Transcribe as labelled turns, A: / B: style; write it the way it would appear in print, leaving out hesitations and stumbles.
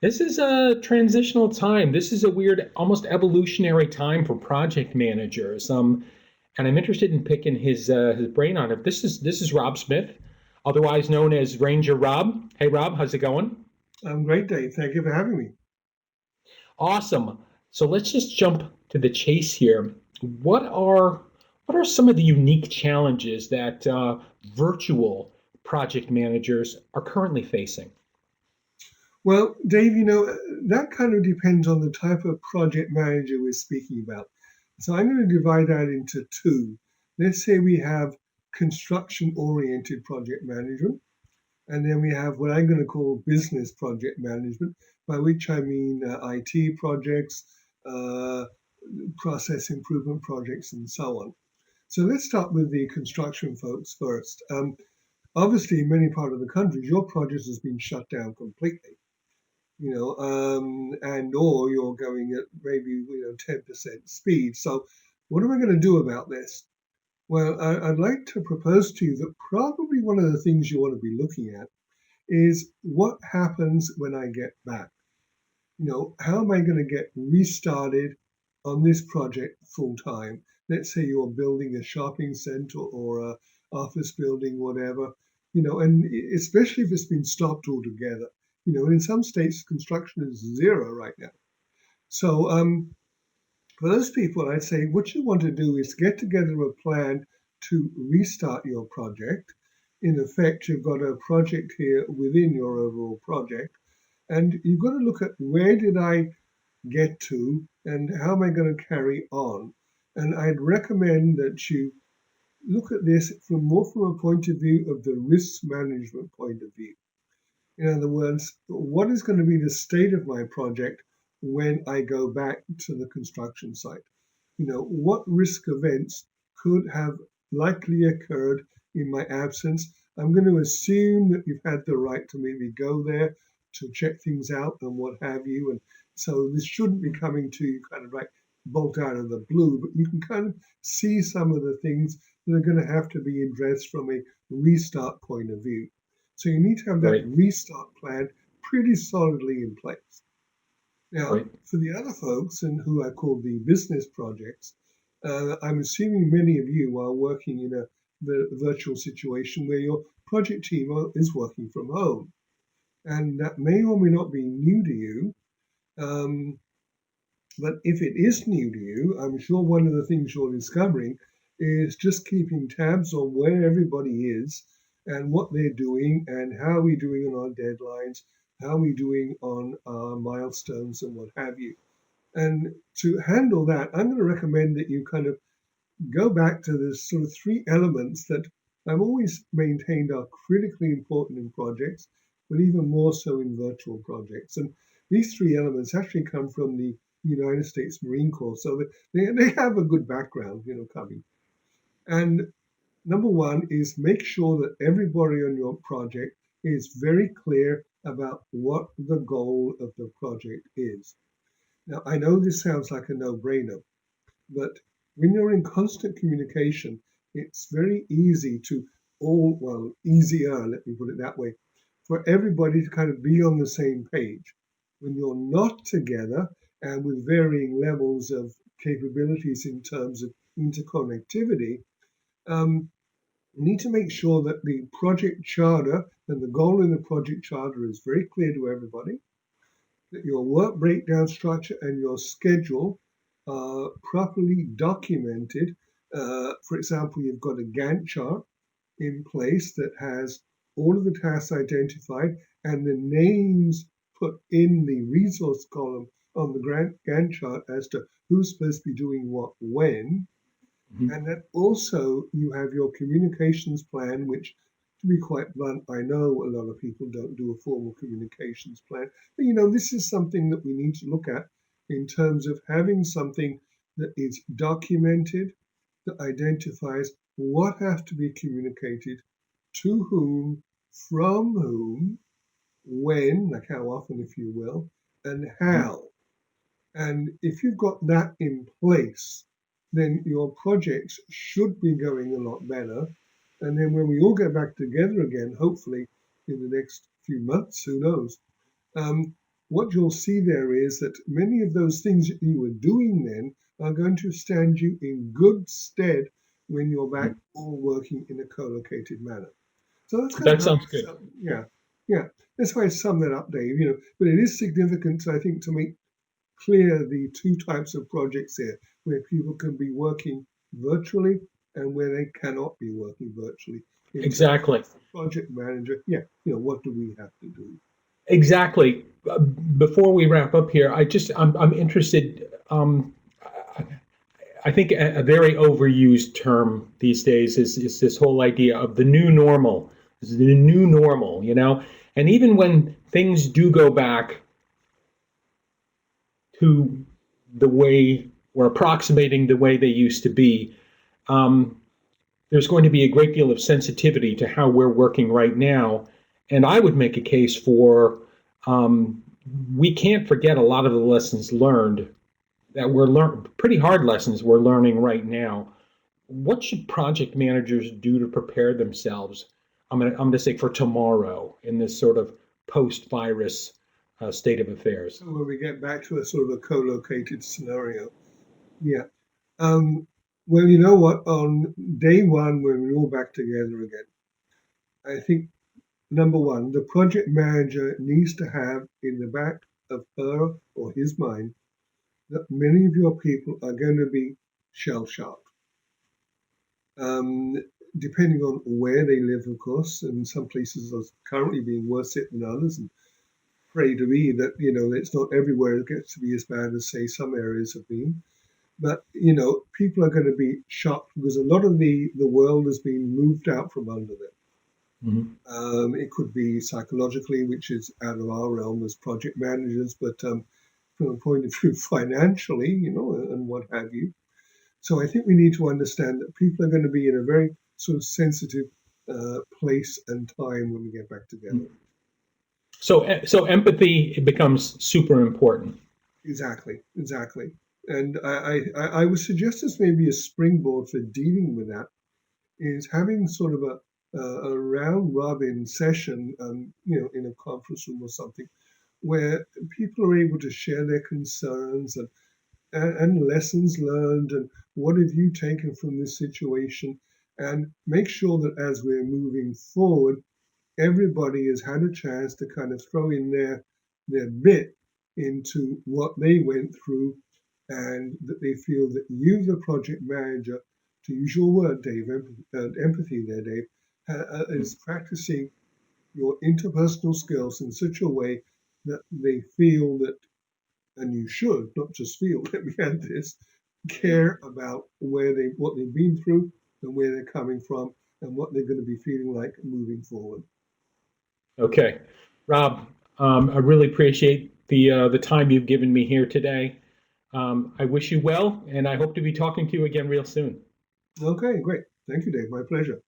A: This is a transitional time. This is a weird, almost evolutionary time for project managers. And I'm interested in picking his brain on it. This is Rob Smith, otherwise known as Ranger Rob. Hey Rob, how's it going?
B: Great, Dave. Thank you for having me.
A: Awesome. So let's just jump to the chase here. What are what are some of the unique challenges that virtual project managers are currently facing?
B: Well, Dave, that kind of depends on the type of project manager we're speaking about. So I'm going to divide that into two. Let's say we have construction oriented project management, and then we have what I'm going to call business project management, by which I mean IT projects, uh, process improvement projects, and so on. So let's start with the construction folks first. Obviously, in many parts of the country, your project has been shut down completely, and or you're going at maybe 10% speed. So, what am I going to do about this? Well, I'd like to propose to you that probably one of the things you want to be looking at is what happens when I get back. How am I going to get restarted on this project full time? Let's say you're building a shopping center or a office building, whatever, and especially if it's been stopped altogether. And in some states, construction is zero right now. So for those people, I'd say what you want to do is get together a plan to restart your project. In effect, you've got a project here within your overall project, and you've got to look at where did I get to and how am I going to carry on. And I'd recommend that you look at this from a point of view of the risk management point of view. In other words, what is going to be the state of my project when I go back to the construction site? What risk events could have likely occurred in my absence? I'm going to assume that you've had the right to maybe go there to check things out and what have you. And so this shouldn't be coming to you kind of like bolt out of the blue, but you can kind of see some of the things that are going to have to be addressed from a restart point of view. So you need to have that
A: Right,
B: restart plan pretty solidly in place. Now,
A: right.
B: for the other folks, and who I call the business projects, I'm assuming many of you are working in a virtual situation where your project team is working from home. And that may or may not be new to you. Um, but if it is new to you, I'm sure one of the things you're discovering is just keeping tabs on where everybody is and what they're doing and how we're doing on our deadlines, how we're doing on our milestones and what have you. And to handle that, I'm going to recommend that you kind of go back to the sort of three elements that I've always maintained are critically important in projects, but even more so in virtual projects. And these three elements actually come from the United States Marine Corps, so that they have a good background, coming. And number one is make sure that everybody on your project is very clear about what the goal of the project is. Now, I know this sounds like a no brainer, but when you're in constant communication, it's very easy to well, easier, let me put it that way, for everybody to kind of be on the same page. When you're not together and with varying levels of capabilities in terms of interconnectivity, um, you need to make sure that the project charter and the goal in the project charter is very clear to everybody, that your work breakdown structure and your schedule are properly documented. For example, you've got a Gantt chart in place that has all of the tasks identified and the names put in the resource column on the Gantt chart as to who's supposed to be doing what when.
A: Mhm.
B: And that also you have your communications plan, which, to be quite blunt, I know a lot of people don't do a formal communications plan. But this is something that we need to look at in terms of having something that is documented, that identifies what has to be communicated to whom, from whom, when, like how often, if you will, and
A: Mhm.
B: how. And if you've got that in place, then your projects should be going a lot better. And then when we all get back together again, hopefully in the next few months, who knows, what you'll see there is that many of those things that you were doing then are going to stand you in good stead when you're back all working in a co-located manner. So that's kind of
A: That
B: how
A: sounds good.
B: yeah, yeah. That's why I sum that up, Dave. But it is significant, I think, to make clear the two types of projects here, where people can be working virtually and where they cannot be working virtually. In terms
A: Exactly.
B: of the project manager, what do we have to do?
A: Exactly. Before we wrap up here, I'm interested. I think a very overused term these days is this whole idea of the new normal. This is the new normal, you know? And even when things do go back to the way or approximating the way they used to be, um, there's going to be a great deal of sensitivity to how we're working right now. And I would make a case for um, we can't forget a lot of the lessons learned that we're pretty hard lessons we're learning right now. What should project managers do to prepare themselves? I'm gonna say for tomorrow in this sort of post-virus state of affairs.
B: So when we get back to a sort of a co-located scenario, yeah. Um, well, you know what? On day one, when we're all back together again, I think number one, the project manager needs to have in the back of her or his mind that many of your people are going to be shell shocked. Um, Depending on where they live, of course, and some places are currently being worse hit than others. And pray to be that it's not everywhere it gets to be as bad as say some areas have been. But people are going to be shocked because a lot of the world has been moved out from under them.
A: Mhm.
B: It could be psychologically, which is out of our realm as project managers, but from a point of view financially, and what have you. So I think we need to understand that people are going to be in a very sort of sensitive place and time when we get back together.
A: So empathy becomes super important.
B: Exactly, exactly. And I would suggest as maybe a springboard for dealing with that is having sort of a round robin session, in a conference room or something, where people are able to share their concerns and lessons learned and what have you taken from this situation, and make sure that as we're moving forward, everybody has had a chance to kind of throw in their bit into what they went through, and that they feel that you, the project manager, to use your word, Dave, empathy there, Dave, is practicing your interpersonal skills in such a way that they feel that, and you should not just feel, let me add this, care about what they've been through and where they're coming from and what they're going to be feeling like moving forward.
A: Okay, Rob, I really appreciate the time you've given me here today. I wish you well, and I hope to be talking to you again real soon.
B: Okay, great. Thank you, Dave. My pleasure.